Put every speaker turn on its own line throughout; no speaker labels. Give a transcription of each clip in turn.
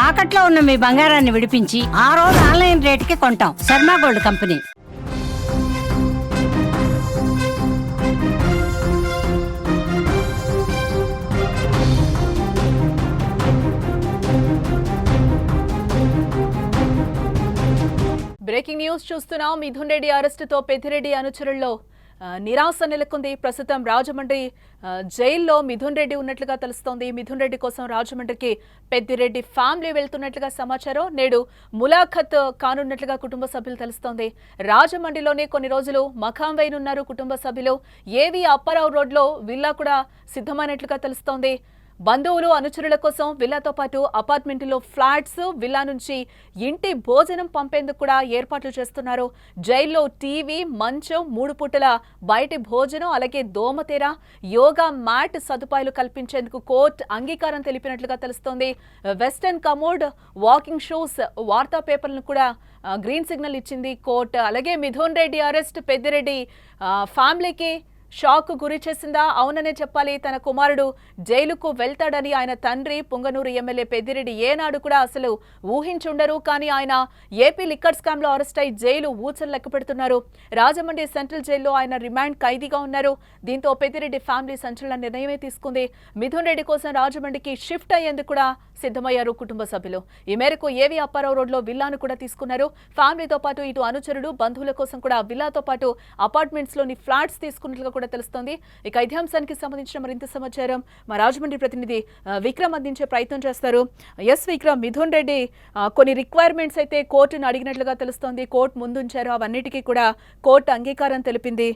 తాకట్లో ఉన్న మీ బంగారాన్ని విడిపించి ఆ రోజు ఆన్లైన్ రేటుకి కొంటాం. Sharma gold company.
Breaking news చూస్తున్నాం. మిథున్ రెడ్డి అరెస్టుతో పెద్దిరెడ్డి అనుచరుల్లో నిరాశ నెలకొంది. ప్రస్తుతం రాజమండ్రి జైల్లో మిథున్ రెడ్డి ఉన్నట్లుగా తెలుస్తోంది. మిథున్ రెడ్డి కోసం రాజమండ్రికి పెద్దిరెడ్డి ఫ్యామిలీ వెళ్తున్నట్లుగా సమాచారం. నేడు ములాఖత్ కానున్నట్లుగా కుటుంబ సభ్యులు తెలుస్తోంది. రాజమండ్రిలోనే కొన్ని రోజులు మకాం వేయనున్నారు కుటుంబ సభ్యులు. ఏవి అప్పారావు రోడ్లో విల్లా కూడా సిద్ధమైనట్లుగా తెలుస్తోంది. బంధువులు అనుచరుల కోసం విల్లాతో పాటు అపార్ట్మెంట్లో ఫ్లాట్స్, విల్లా నుంచి ఇంటి భోజనం పంపేందుకు కూడా ఏర్పాట్లు చేస్తున్నారు. జైల్లో టీవీ, మంచం, 3 పూటల బయటి భోజనం, అలాగే దోమతెర, యోగా మ్యాట్ సదుపాయాలు కల్పించేందుకు కోర్టు అంగీకారం తెలిపినట్లుగా తెలుస్తోంది. వెస్టర్న్ కమోడ్, వాకింగ్ షూస్, వార్తా పేపర్లను కూడా గ్రీన్ సిగ్నల్ ఇచ్చింది కోర్టు. అలాగే మిథున్ రెడ్డి అరెస్ట్ పెద్దిరెడ్డి ఫ్యామిలీకి షాక్ గురి చేసిందా? అవుననే చెప్పాలి. తన కుమారుడు జైలుకు వెళ్తాడని ఆయన తండ్రి పుంగనూరు ఎమ్మెల్యే పెద్దిరెడ్డి ఏనాడు కూడా అసలు ఊహించుండరు. కానీ ఆయన ఏపీ లిక్కర్ స్కామ్ లో అరెస్ట్ అయి జైలు ఊచలు లెక్క పెడుతున్నారు. రాజమండ్రి సెంట్రల్ జైల్లో ఆయన రిమాండ్ ఖైదీగా ఉన్నారు. దీంతో పెద్దిరెడ్డి ఫ్యామిలీ సంచలన నిర్ణయమే తీసుకుంది. మిథున్ రెడ్డి కోసం రాజమండ్రికి షిఫ్ట్ అయ్యేందుకు కూడా సిద్ధమయ్యారు కుటుంబ సభ్యులు. ఈ మేరకు ఏవి అప్పారావు రోడ్లో విల్లాను కూడా తీసుకున్నారు. ఫ్యామిలీతో పాటు ఇటు అనుచరుడు, బంధువుల కోసం కూడా విల్లాతో పాటు అపార్ట్మెంట్స్ లోని ఫ్లాట్స్ తీసుకున్నట్లుగా కూడా తెలుస్తోంది. ఇక ఇదే అంశానికి సంబంధించిన మరింత సమాచారం మా రాజమండ్రి ప్రతినిధి విక్రమ్ అందించే ప్రయత్నం చేస్తారు. ఎస్ విక్రమ్, మిథున్ రెడ్డి కొన్ని రిక్వైర్మెంట్స్ అయితే కోర్టును అడిగినట్లుగా తెలుస్తోంది. కోర్టు ముందుంచారు. అవన్నిటికీ కూడా కోర్టు అంగీకారం తెలిపింది.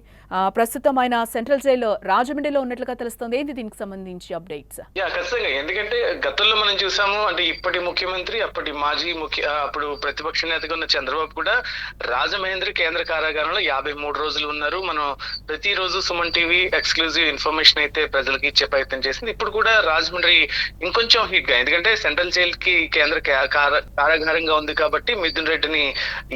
ప్రస్తుతం ఆయన సెంట్రల్ జైల్లో రాజమండ్రిలో ఉన్నట్లుగా తెలుస్తోంది. ఏంటి దీనికి సంబంధించి అప్డేట్స్?
ఖచ్చితంగా. ఎందుకంటే గతంలో మనం చూసాము, అంటే ఇప్పటి ముఖ్యమంత్రి, అప్పటి మాజీ అప్పుడు ప్రతిపక్ష నేతగా ఉన్న చంద్రబాబు కూడా రాజమహేంద్ర కేంద్ర కారాగారంలో 53 రోజులు ఉన్నారు. మనం ప్రతిరోజు సుమన్ టీవీ ఎక్స్క్లూజివ్ ఇన్ఫర్మేషన్ అయితే ప్రజలకు ఇచ్చే ప్రయత్నం చేసింది. ఇప్పుడు కూడా రాజమండ్రి ఇంకొంచెం హిట్ గా, ఎందుకంటే సెంట్రల్ జైల్ కి కేంద్ర కారాగారంగా ఉంది కాబట్టి మిథున్ రెడ్డిని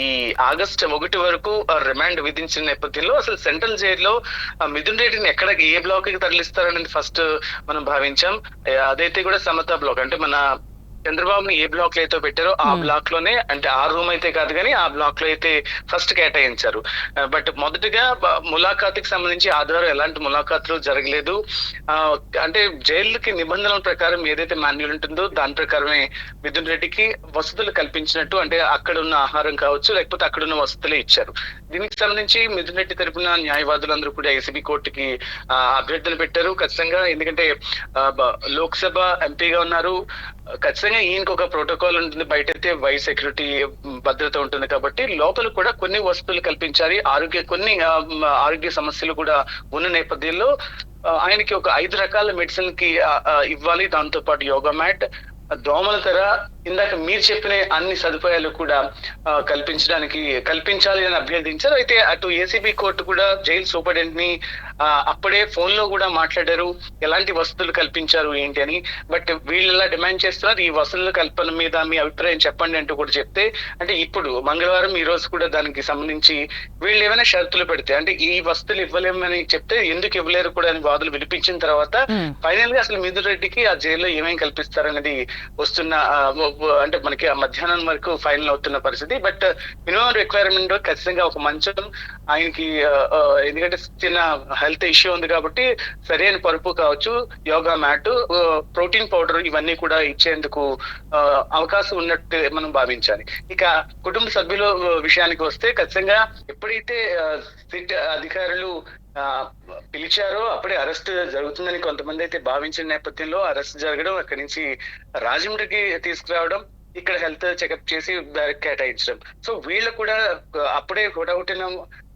ఈ ఆగస్టు 1 వరకు రిమాండ్ విధించిన నేపథ్యంలో అసలు సెంట్రల్ జైల్లో మిథున్ రెడ్డిని ఎక్కడ ఏ బ్లాక్ కి తరలిస్తారనేది ఫస్ట్ మనం భావించాం. అదైతే కూడా సమతా బ్లాక్, అంటే మన చంద్రబాబుని ఏ బ్లాక్ లో అయితే పెట్టారో ఆ బ్లాక్ లోనే, అంటే ఆ రూమ్ అయితే కాదు కానీ ఆ బ్లాక్ లో అయితే ఫస్ట్ కేటాయించారు. బట్ మొదటగా ములాఖాతుకి సంబంధించి ఆధారం ఎలాంటి ములాఖాతులు జరగలేదు. అంటే జైలుకి నిబంధనల ప్రకారం ఏదైతే మాన్యువల్ ఉంటుందో దాని ప్రకారమే మిథున్ రెడ్డికి వసతులు కల్పించినట్టు, అంటే అక్కడ ఉన్న ఆహారం కావచ్చు లేకపోతే అక్కడ ఉన్న వసతులే ఇచ్చారు. దీనికి సంబంధించి మిథున్ రెడ్డి తరపున న్యాయవాదులందరూ కూడా ఏసీబీ కోర్టుకి అభ్యర్థన పెట్టారు. ఖచ్చితంగా, ఎందుకంటే లోక్సభ ఎంపీగా ఉన్నారు. ఖచ్చితంగా ఈయనకు ఒక ప్రోటోకాల్ ఉంటుంది. బయట అయితే వైస్ సెక్యూరిటీ భద్రత ఉంటుంది కాబట్టి లోపల కూడా కొన్ని వసతులు కల్పించాలి. కొన్ని ఆరోగ్య సమస్యలు కూడా ఉన్న నేపథ్యంలో ఆయనకి ఒక 5 రకాల మెడిసిన్ కి ఇవ్వాలి. దాంతో పాటు యోగా మ్యాట్, దోమల తెర, ఇందాక మీరు చెప్పిన అన్ని సదుపాయాలు కూడా కల్పించాలి అని అభ్యర్థించారు. అయితే అటు ఏసీబీ కోర్టు కూడా జైలు సూపరింటెండెంట్ ని అప్పుడే ఫోన్ లో కూడా మాట్లాడారు, ఎలాంటి వసతులు కల్పించారు ఏంటి అని. బట్ వీళ్ళు ఇలా డిమాండ్ చేస్తున్నారు, ఈ వసతుల కల్పన మీద మీ అభిప్రాయం చెప్పండి అంటూ కూడా చెప్తే, అంటే ఇప్పుడు మంగళవారం ఈ రోజు కూడా దానికి సంబంధించి వీళ్ళు ఏమైనా షరతులు పెడితే, అంటే ఈ వసతులు ఇవ్వలేమని చెప్తే ఎందుకు ఇవ్వలేరు కూడా అని వాదులు వినిపించిన తర్వాత ఫైనల్ గా అసలు మిథున్ రెడ్డికి ఆ జైల్లో ఏమేమి కల్పిస్తారనేది వస్తున్న, అంటే మనకి ఆ మధ్యాహ్నం వరకు ఫైనల్ అవుతున్న పరిస్థితి. బట్ మినిమం రిక్వైర్మెంట్ ఖచ్చితంగా ఒక మంచం ఆయనకి, ఎందుకంటే చిన్న హెల్త్ ఇష్యూ ఉంది కాబట్టి సరైన పరుపు కావచ్చు, యోగా మ్యాట్, ప్రోటీన్ పౌడర్, ఇవన్నీ కూడా ఇచ్చేందుకు అవకాశం ఉన్నట్టు మనం భావించాలి. ఇక కుటుంబ సభ్యుల విషయానికి వస్తే, ఖచ్చితంగా ఎప్పుడైతే సిట్ అధికారులు పిలిచారో అప్పుడే అరెస్ట్ జరుగుతుందని కొంతమంది అయితే భావించిన నేపథ్యంలో అరెస్ట్ జరగడం, అక్కడి నుంచి రాజమండ్రికి తీసుకురావడం, ఇక్కడ హెల్త్ చెకప్ చేసి డైరెక్ట్ కేటాయించడం. సో వీళ్ళు కూడా అప్పుడే హుటాహుటిన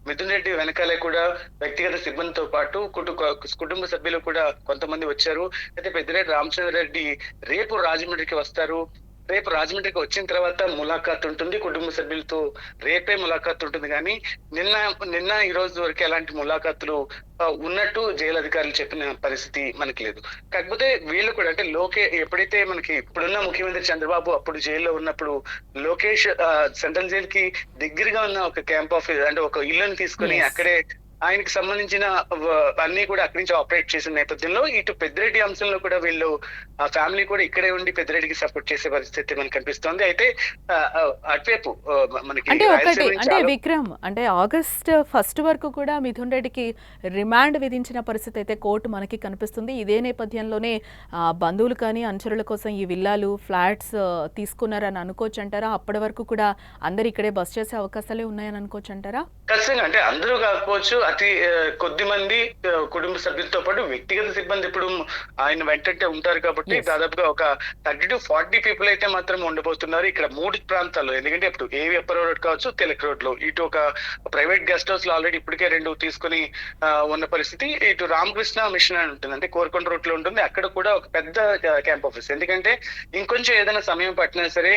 మిథున్ రెడ్డి వెనకాలే కూడా వ్యక్తిగత సిబ్బందితో పాటు కుటుంబ సభ్యులు కూడా కొంతమంది వచ్చారు. అయితే పెద్దిరెడ్డి రామచంద్రారెడ్డి రేపు రాజమండ్రికి వస్తారు. రేపు రాజమండ్రికి వచ్చిన తర్వాత ములాఖాత్ ఉంటుంది కుటుంబ సభ్యులతో, రేపే ములాఖాత్ ఉంటుంది. కానీ నిన్న ఈ రోజు వరకు ఎలాంటి ములాఖాతులు ఉన్నట్టు జైలు అధికారులు చెప్పిన పరిస్థితి మనకి లేదు. కాకపోతే వీళ్ళు కూడా, అంటే ఎప్పుడైతే మనకి ఇప్పుడున్న ముఖ్యమంత్రి చంద్రబాబు అప్పుడు జైల్లో ఉన్నప్పుడు లోకేష్ సెంట్రల్ జైలు కి దగ్గరగా ఉన్న ఒక క్యాంప్ ఆఫీస్, అంటే ఒక ఇల్లుని తీసుకుని అక్కడే ఆయనకి సంబంధించిన అన్ని కూడా అక్కడి నుంచి ఆపరేట్ చేసిన నేపథ్యంలో ఇటు పెద్దిరెడ్డి అంశంలో కూడా వీళ్ళు ఆ ఫ్యామిలీ కూడా ఇక్కడే ఉండి పెద్దిరెడ్డికి సపోర్ట్ చేసే పరిస్థితి మనకు కనిపిస్తోంది. అయితే అటువైపు మనకి
అంటే ఒకటి
రాయలసీమ నుంచి
అంటే విక్రమ్ అంటే ఆగస్ట్ 1 వరకు కూడా మిథున్ రెడ్డికి రిమాండ్ విధించిన పరిస్థితి అయితే కోర్టు మనకి కనిపిస్తుంది. ఇదే నేపథ్యంలోనే బంధువులు కానీ అనుచరుల కోసం ఈ విల్లాలు ఫ్లాట్స్ తీసుకున్నారని అనుకోవచ్చు అంటారా? అప్పటి వరకు కూడా అందరు ఇక్కడే బస్ చేసే అవకాశాలే ఉన్నాయని అనుకోవచ్చు అంటారా?
ఖచ్చితంగా. అంటే అందరూ కాకపోవచ్చు, అతి కొద్ది మంది కుటుంబ సభ్యులతో పాటు వ్యక్తిగత సిబ్బంది ఇప్పుడు ఆయన వెంటనే ఉంటారు కాబట్టి దాదాపుగా ఒక 30 to 40 పీపుల్ అయితే మాత్రం ఉండబోతున్నారు ఇక్కడ 3 ప్రాంతాల్లో. ఎందుకంటే ఇప్పుడు ఏవి అప్పర్ రోడ్ కావచ్చు, తెలక్ రోడ్ లో ఇటు ఒక ప్రైవేట్ గెస్ట్ హౌస్ లో ఆల్రెడీ ఇప్పటికే 2 తీసుకుని ఉన్న పరిస్థితి. ఇటు రామకృష్ణ మిషన్ అని ఉంటుంది, అంటే కోరుకొండ రోడ్ లో ఉంటుంది. అక్కడ కూడా ఒక పెద్ద క్యాంప్ ఆఫీస్. ఎందుకంటే ఇంకొంచెం ఏదైనా సమయం పట్టినా సరే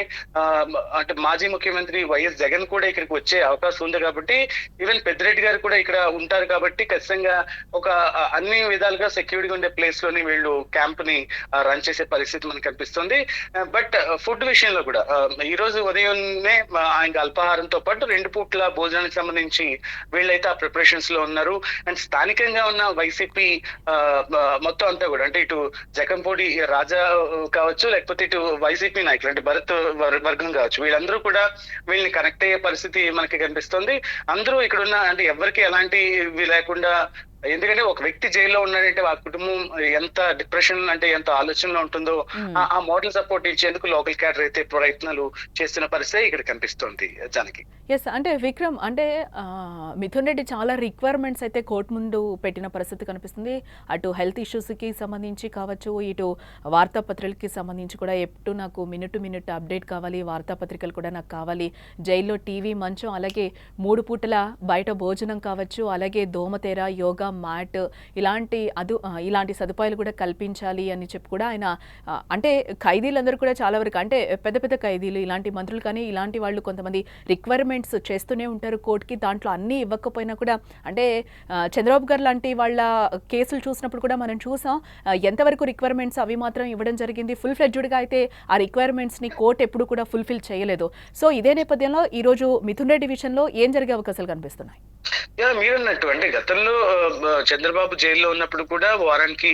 అంటే మాజీ ముఖ్యమంత్రి వైఎస్ జగన్ కూడా ఇక్కడికి వచ్చే అవకాశం ఉంది కాబట్టి, ఈవెన్ పెద్దిరెడ్డి గారు కూడా ఇక్కడ ఉంటారు కాబట్టి ఖచ్చితంగా ఒక అన్ని విధాలుగా సెక్యూరిటీగా ఉండే ప్లేస్ లోని వీళ్ళు క్యాంప్ ని రన్ చేసే పరిస్థితి మనకు కనిపిస్తుంది. బట్ ఫుడ్ విషయంలో కూడా ఈ రోజు ఉదయమే ఆయన అల్పాహారంతో పాటు 2 పూట్ల భోజనానికి సంబంధించి వీళ్ళైతే ఆ ప్రిపరేషన్స్ లో ఉన్నారు. అండ్ స్థానికంగా ఉన్న వైసీపీ మొత్తం అంతా కూడా అంటే ఇటు జకంపూడి రాజా కావచ్చు, లేకపోతే ఇటు వైసీపీ నాయకులు అంటే భరత్ వర్గం కావచ్చు, వీళ్ళందరూ కూడా వీళ్ళని కనెక్ట్ అయ్యే పరిస్థితి మనకి కనిపిస్తుంది. అందరూ ఇక్కడ ఉన్న అంటే ఎవరికి ఎలాంటి లేకుండా, ఎందుకంటే ఒక వ్యక్తి జైల్లో ఉన్నాడంటే ఆ కుటుంబం ఎంత డిప్రెషన్ అంటే ఎంత ఆలోచనలో ఉంటుందో ఆ మోడల్ సపోర్ట్ ఇచ్చేందుకు లోకల్ క్యాడర్ అయితే ప్రయత్నాలు చేస్తున్న పరిస్థితి ఇక్కడ కనిపిస్తుంది జానకి.
ఎస్ అంటే విక్రమ్ అంటే మిథున్ రెడ్డి చాలా రిక్వైర్మెంట్స్ అయితే కోర్టు ముందు పెట్టిన పరిస్థితి కనిపిస్తుంది. అటు హెల్త్ ఇష్యూస్కి సంబంధించి కావచ్చు, ఇటు వార్తాపత్రికలకి సంబంధించి కూడా ఎప్పుడు నాకు మినిట్ టు మినిట్ అప్డేట్ కావాలి, వార్తాపత్రికలు కూడా నాకు కావాలి, జైల్లో టీవీ మంచం, అలాగే 3 పూటల బయట భోజనం కావచ్చు, అలాగే దోమతెర, యోగా మ్యాట్ ఇలాంటి సదుపాయాలు కూడా కల్పించాలి అని చెప్పి కూడా ఆయన అంటే ఖైదీలందరూ కూడా చాలా వరకు అంటే పెద్ద పెద్ద ఖైదీలు ఇలాంటి మంత్రులు కానీ ఇలాంటి వాళ్ళు కొంతమంది రిక్వైర్మెంట్స్ చేస్తూనే ఉంటారు కోర్టుకి. దాంట్లో అన్నీ ఇవ్వకపోయినా కూడా అంటే చంద్రబాబు గారు లాంటి వాళ్ళ కేసులు చూసినప్పుడు కూడా మనం చూసాం ఎంతవరకు రిక్వైర్మెంట్స్ అవి మాత్రం ఇవ్వడం జరిగింది. ఫుల్ ఫ్లెడ్జ్డ్గా అయితే ఆ రిక్వైర్మెంట్స్ని కోర్టు ఎప్పుడు కూడా ఫుల్ఫిల్ చేయలేదు. సో ఇదే నేపథ్యంలో ఈరోజు మిథున్ రెడ్డి విషయంలో ఏం జరిగే అవకాశాలు కనిపిస్తున్నాయి?
మీరన్నట్టు అంటే గతంలో చంద్రబాబు జైల్లో ఉన్నప్పుడు కూడా వారానికి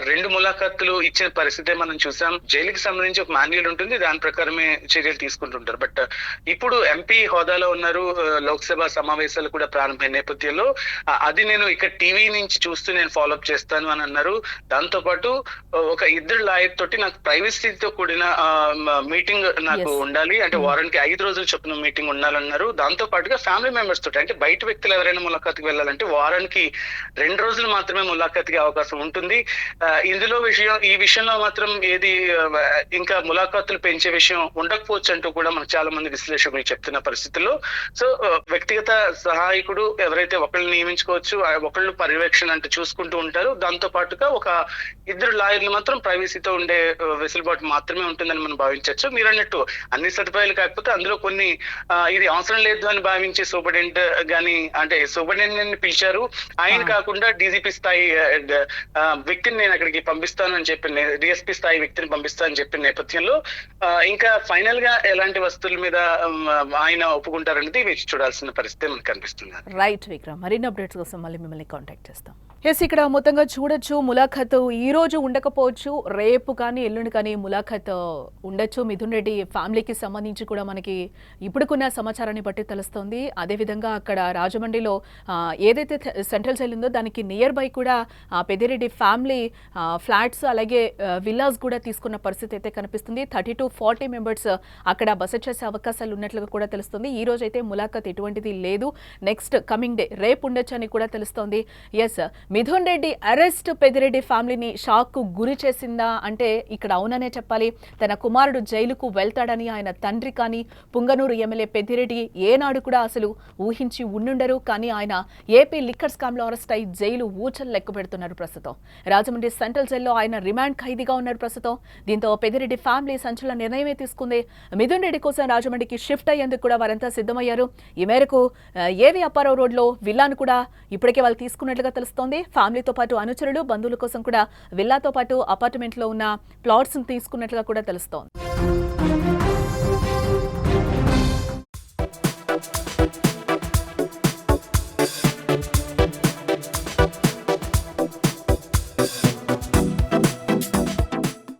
2 ములాఖాతులు ఇచ్చిన పరిస్థితే మనం చూసాం. జైలుకి సంబంధించి ఒక మాన్యువల్ ఉంటుంది, దాని ప్రకారమే చర్యలు తీసుకుంటుంటారు. బట్ ఇప్పుడు ఎంపీ హోదాలో ఉన్నారు, లోక్సభ సమావేశాలు కూడా ప్రారంభమైన నేపథ్యంలో అది నేను ఇక్కడ టీవీ నుంచి చూస్తూ నేను ఫాలోఅప్ చేస్తాను అని అన్నారు. దాంతో పాటు ఒక 2 లాయర్ తోటి నాకు ప్రైవసీతో కూడిన మీటింగ్ నాకు ఉండాలి, అంటే వారానికి 5 రోజులు చొప్పున మీటింగ్ ఉండాలన్నారు. దాంతో పాటుగా ఫ్యామిలీ మెంబర్స్ తోటి అంటే బయట వ్యక్తులు ఎవరైనా ములాఖాతుకి వెళ్ళాలంటే వారానికి 2 రోజులు మాత్రమే ములాఖాతుకి అవకాశం ఉంటుంది. ఈ విషయంలో మాత్రం ఏది ఇంకా ములాఖాతులు పెంచే విషయం ఉండకపోవచ్చు అంటూ కూడా మనకు చాలా మంది విశ్లేషకులు చెప్తున్న పరిస్థితుల్లో సో వ్యక్తిగత సహాయకుడు ఎవరైతే ఒకళ్ళు నియమించుకోవచ్చు, ఒకళ్ళు పర్యవేక్షణ అంటే చూసుకుంటూ ఉంటారు. దాంతో పాటుగా ఒక 2 లాయర్లు మాత్రం ప్రైవసీతో ఉండే వెసులుబాటు మాత్రమే ఉంటుందని మనం భావించవచ్చు. మీరు అన్నట్టు అన్ని సదుపాయాలు కాకపోతే అందులో కొన్ని ఇది అవసరం లేదు అని భావించే సూపరింటెండెంట్ గానీ అంటే సూపరింటెండెంట్ ని పిలిచారు, ఆయన కాకుండా డీజీపీ స్థాయి వ్యక్తిని నేను అక్కడికి పంపిస్తాను అని చెప్పి, డిఎస్పీ స్థాయి వ్యక్తిని పంపిస్తానని చెప్పిన నేపథ్యంలో ఇంకా ఫైనల్ గా ఎలాంటి వస్తువుల మీద ఆయన ఒప్పుకుంటారనేది వేచి చూడాల్సిన పరిస్థితి మనకు కనిపిస్తుంది.
రైట్ విక్రమ్, మరిన్ని అప్డేట్స్ కోసం మళ్ళీ మిమ్మల్ని కాంటాక్ట్ చేస్తాం. ఎస్ ఇక్కడ మొత్తంగా చూడొచ్చు ములాఖత్ ఈ రోజు ఉండకపోవచ్చు, రేపు కానీ ఎల్లుండి కానీ ములాఖత్ ఉండొచ్చు. మిథున్ రెడ్డి ఫ్యామిలీకి సంబంధించి కూడా మనకి ఇప్పుడుకున్న సమాచారాన్ని బట్టి తెలుస్తోంది. అదేవిధంగా అక్కడ రాజమండ్రిలో ఏదైతే సెంట్రల్ జైలు ఉందో దానికి నియర్ బై కూడా పెద్దిరెడ్డి ఫ్యామిలీ ఫ్లాట్స్ అలాగే విల్లాస్ కూడా తీసుకున్న పరిస్థితి అయితే కనిపిస్తుంది. 30 to 40 మెంబర్స్ అక్కడ బస చేసే అవకాశాలు ఉన్నట్లుగా కూడా తెలుస్తుంది. ఈ రోజు అయితే ములాఖత్ ఎటువంటిది లేదు, నెక్స్ట్ కమింగ్ డే రేపు ఉండొచ్చు అని కూడా తెలుస్తోంది. ఎస్ మిథున్ రెడ్డి అరెస్ట్ పెద్దిరెడ్డి ఫ్యామిలీని షాక్ కు గురి చేసిందా అంటే ఇక్కడ అవుననే చెప్పాలి. తన కుమారుడు జైలుకు వెళ్తాడని ఆయన తండ్రి కానీ పుంగనూరు ఎమ్మెల్యే పెద్దిరెడ్డి ఏనాడు కూడా అసలు ఊహించి ఉండుండరు. కానీ ఆయన ఏపీ లిక్కర్ స్కామ్ లో అరెస్ట్ అయి జైలు ఊచలు లెక్క పెడుతున్నారు. ప్రస్తుతం రాజమండ్రి సెంట్రల్ జైల్లో ఆయన రిమాండ్ ఖైదీగా ఉన్నారు ప్రస్తుతం. దీంతో పెద్దిరెడ్డి ఫ్యామిలీ సంచలన నిర్ణయమే తీసుకుంది. మిథున్ రెడ్డి కోసం రాజమండ్రికి షిఫ్ట్ అయ్యేందుకు కూడా వారంతా సిద్ధమయ్యారు. ఈ మేరకు ఏవి అప్పారావు రోడ్ లో విల్లాను కూడా ఇప్పటికే వాళ్ళు తీసుకున్నట్లుగా తెలుస్తోంది. ఫ్యామిలీతో పాటు అనుచరులు బంధువుల కోసం కూడా విల్లాతో పాటు అపార్ట్మెంట్ లో ఉన్న ప్లాట్స్ తీసుకున్నట్లుగా కూడా తెలుస్తోంది.